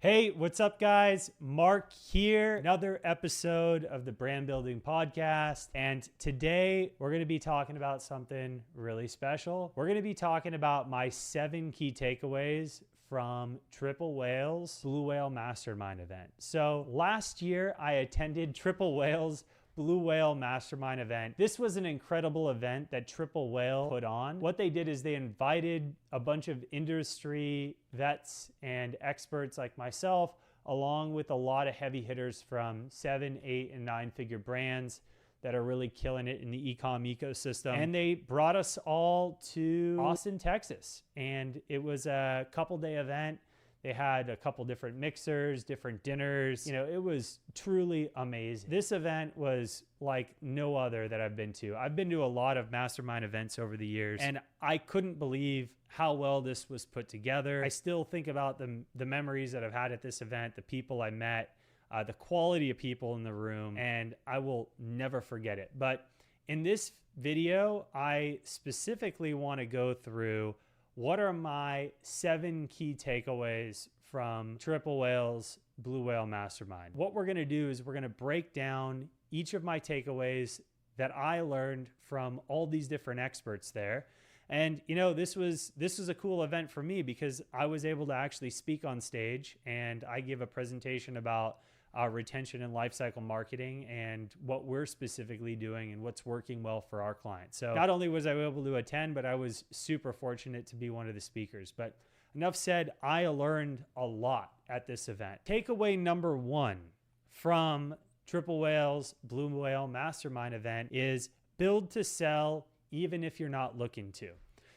Hey, what's up, guys? Mark here. Another episode of the Brand Building Podcast. And today we're going to be talking about something really special. We're going to be talking about my 7 key takeaways from Triple Whale's Blue Whale Mastermind event. So last year I attended Triple Whale's Blue Whale Mastermind event. This was an incredible event that Triple Whale put on. What they did is they invited a bunch of industry vets and experts like myself, along with a lot of heavy hitters from 7, 8, and 9-figure brands that are really killing it in the e-com ecosystem. And they brought us all to Austin, Texas. And it was a couple-day event. They had a couple different mixers, different dinners. You know, it was truly amazing. This event was like no other that I've been to. I've been to a lot of mastermind events over the years, and I couldn't believe how well this was put together. I still think about the memories that I've had at this event, the people I met, the quality of people in the room, and I will never forget it. But in this video, I specifically want to go through what are my 7 key takeaways from Triple Whale's Blue Whale Mastermind. What we're going to do is we're going to break down each of my takeaways that I learned from all these different experts there. And you know, this was a cool event for me because I was able to actually speak on stage, and I give a presentation about retention and lifecycle marketing and what we're specifically doing and what's working well for our clients. So not only was I able to attend, but I was super fortunate to be one of the speakers. But enough said, I learned a lot at this event. Takeaway number 1 from Triple Whale's Blue Whale Mastermind event is build to sell even if you're not looking to.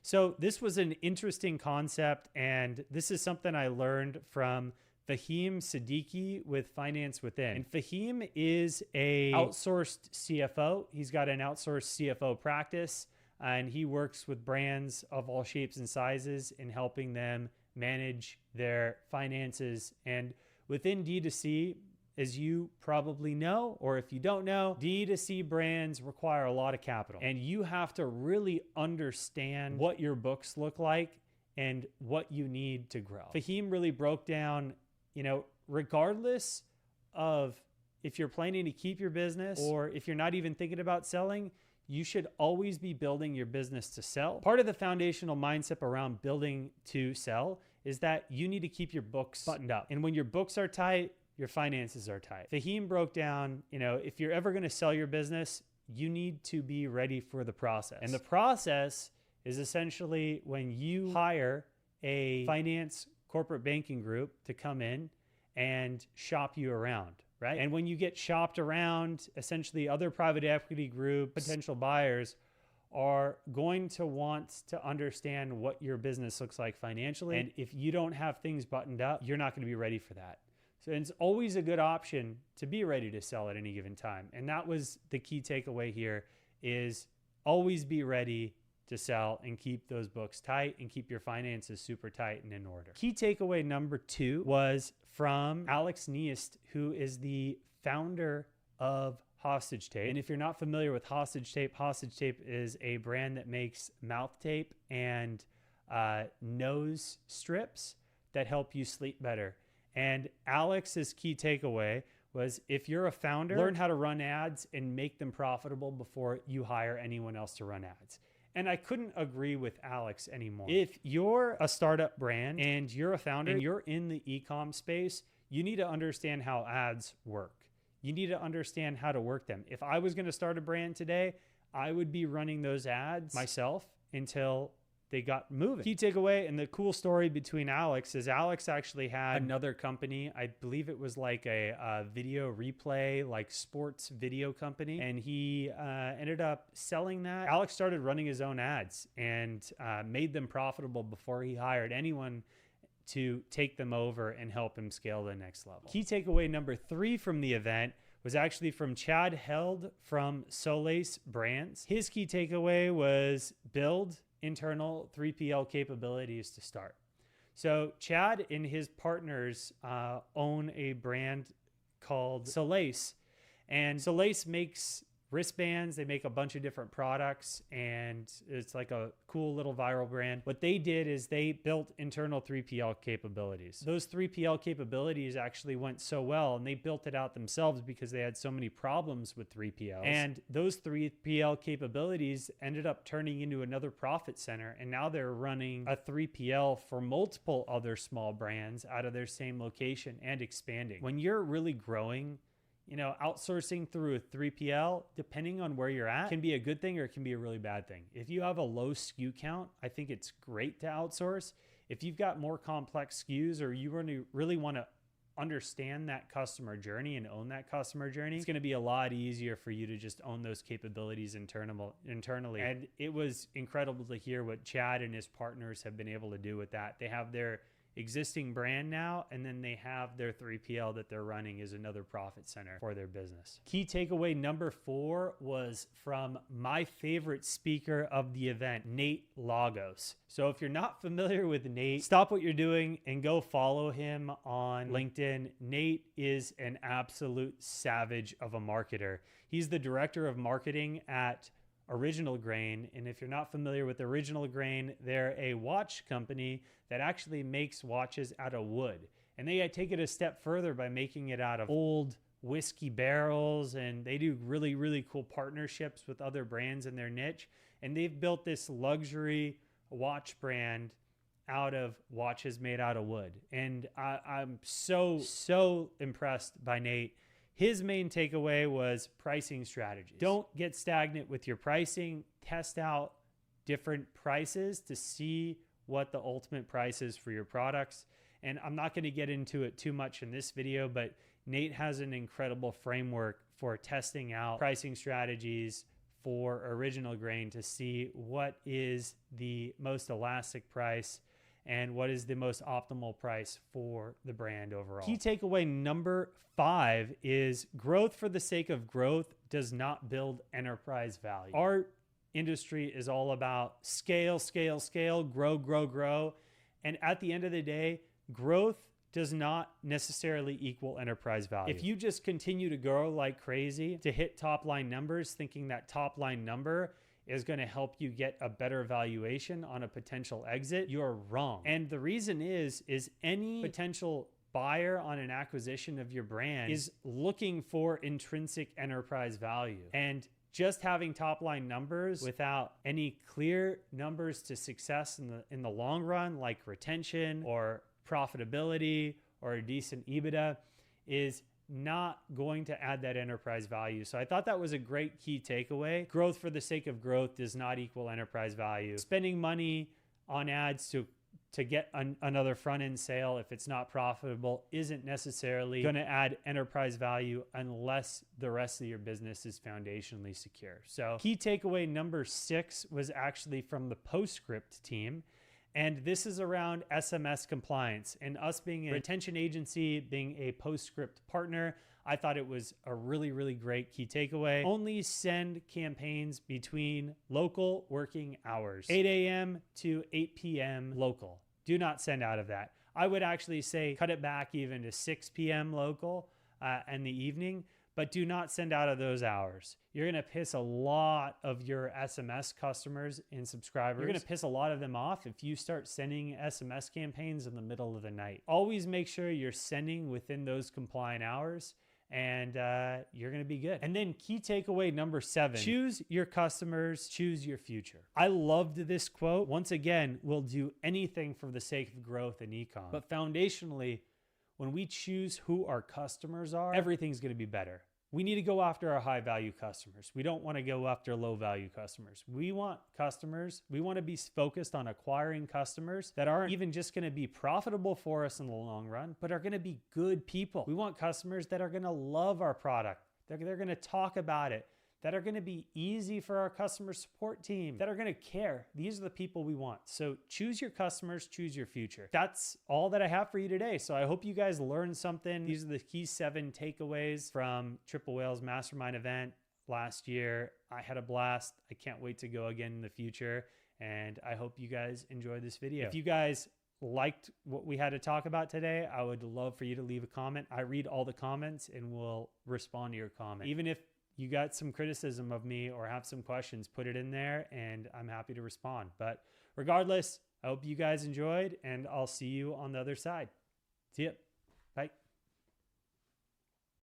So this was an interesting concept, and this is something I learned from Fahim Siddiqui with Finance Within. And Fahim is a outsourced CFO. He's got an outsourced CFO practice, and he works with brands of all shapes and sizes in helping them manage their finances. And within D2C, as you probably know, or if you don't know, D2C brands require a lot of capital, and you have to really understand what your books look like and what you need to grow. Fahim really broke down, you know, regardless of if you're planning to keep your business or if you're not even thinking about selling, you should always be building your business to sell. Part of the foundational mindset around building to sell is that you need to keep your books buttoned up. And when your books are tight, your finances are tight. Fahim broke down, you know, if you're ever going to sell your business, you need to be ready for the process. And the process is essentially when you hire a finance corporate banking group to come in and shop you around, right? And when you get shopped around, essentially other private equity group potential buyers are going to want to understand what your business looks like financially. And if you don't have things buttoned up, you're not going to be ready for that. So it's always a good option to be ready to sell at any given time. And that was the key takeaway here, is always be ready to sell and keep those books tight and keep your finances super tight and in order. Key takeaway number 2 was from Alex Neist, who is the founder of Hostage Tape. And if you're not familiar with Hostage Tape is a brand that makes mouth tape and nose strips that help you sleep better. And Alex's key takeaway was, if you're a founder, learn how to run ads and make them profitable before you hire anyone else to run ads. And I couldn't agree with Alex anymore. If you're a startup brand and you're a founder and you're in the e-com space, you need to understand how ads work. You need to understand how to work them. If I was going to start a brand today, I would be running those ads myself until they got moving. Key takeaway, and the cool story between Alex is Alex actually had another company. I believe it was like a video replay, like sports video company. And he ended up selling that. Alex started running his own ads and made them profitable before he hired anyone to take them over and help him scale to the next level. Key takeaway number 3 from the event was actually from Chad Held from Solace Brands. His key takeaway was build internal 3PL capabilities to start. So Chad and his partners own a brand called Solace, and Solace makes wristbands. They make a bunch of different products, and it's like a cool little viral brand. What they did is they built internal 3PL capabilities. Those 3PL capabilities actually went so well, and they built it out themselves because they had so many problems with 3PLs. And those 3PL capabilities ended up turning into another profit center, and now they're running a 3PL for multiple other small brands out of their same location and expanding. When you're really growing, outsourcing through a 3PL, depending on where you're at, can be a good thing or it can be a really bad thing. If you have a low SKU count, I think it's great to outsource. If you've got more complex SKUs, or you really want to understand that customer journey and own that customer journey, it's going to be a lot easier for you to just own those capabilities internally. And it was incredible to hear what Chad and his partners have been able to do with that. They have their existing brand now, and then they have their 3PL that they're running as another profit center for their business. Key takeaway number 4 was from my favorite speaker of the event, Nate Lagos. So if you're not familiar with Nate, stop what you're doing and go follow him on LinkedIn. Nate is an absolute savage of a marketer. He's the director of marketing at Original Grain. And if you're not familiar with Original Grain, they're a watch company that actually makes watches out of wood. And they take it a step further by making it out of old whiskey barrels. And they do really, really cool partnerships with other brands in their niche. And they've built this luxury watch brand out of watches made out of wood. And I'm so impressed by Nate. His main takeaway was pricing strategies. Don't get stagnant with your pricing. Test out different prices to see what the ultimate price is for your products. And I'm not going to get into it too much in this video, but Nate has an incredible framework for testing out pricing strategies for Original Grain to see what is the most elastic price and what is the most optimal price for the brand overall. Key takeaway number 5 is growth for the sake of growth does not build enterprise value. Our industry is all about scale, grow. And at the end of the day, growth does not necessarily equal enterprise value. If you just continue to grow like crazy to hit top line numbers, thinking that top line number is going to help you get a better valuation on a potential exit, you're wrong. And the reason is any potential buyer on an acquisition of your brand is looking for intrinsic enterprise value. And just having top line numbers without any clear numbers to success in the long run, like retention or profitability or a decent EBITDA, is not going to add that enterprise value. So I thought that was a great key takeaway. Growth for the sake of growth does not equal enterprise value. Spending money on ads to get another front-end sale, if it's not profitable, isn't necessarily going to add enterprise value unless the rest of your business is foundationally secure. So key takeaway number 6 was actually from the Postscript team. And this is around SMS compliance. And us being a retention agency, being a Postscript partner, I thought it was a really, really great key takeaway. Only send campaigns between local working hours, 8 a.m. to 8 p.m. local. Do not send out of that. I would actually say cut it back even to 6 p.m. local in the evening, but do not send out of those hours. You're going to piss a lot of your SMS customers and subscribers. You're going to piss a lot of them off if you start sending SMS campaigns in the middle of the night. Always make sure you're sending within those compliant hours, and you're going to be good. And then key takeaway number 7, choose your customers, choose your future. I loved this quote. Once again, we'll do anything for the sake of growth in e-com. But foundationally, when we choose who our customers are, everything's going to be better. We need to go after our high value customers. We don't want to go after low value customers. We want customers. We want to be focused on acquiring customers that aren't even just going to be profitable for us in the long run, but are going to be good people. We want customers that are going to love our product. They're going to talk about it, that are going to be easy for our customer support team, that are going to care. These are the people we want. So choose your customers, choose your future. That's all that I have for you today. So I hope you guys learned something. These are the key 7 takeaways from Triple Whale's Mastermind event last year. I had a blast. I can't wait to go again in the future. And I hope you guys enjoyed this video. If you guys liked what we had to talk about today, I would love for you to leave a comment. I read all the comments and will respond to your comment. Even if you got some criticism of me or have some questions, put it in there and I'm happy to respond. But regardless, I hope you guys enjoyed and I'll see you on the other side. See ya.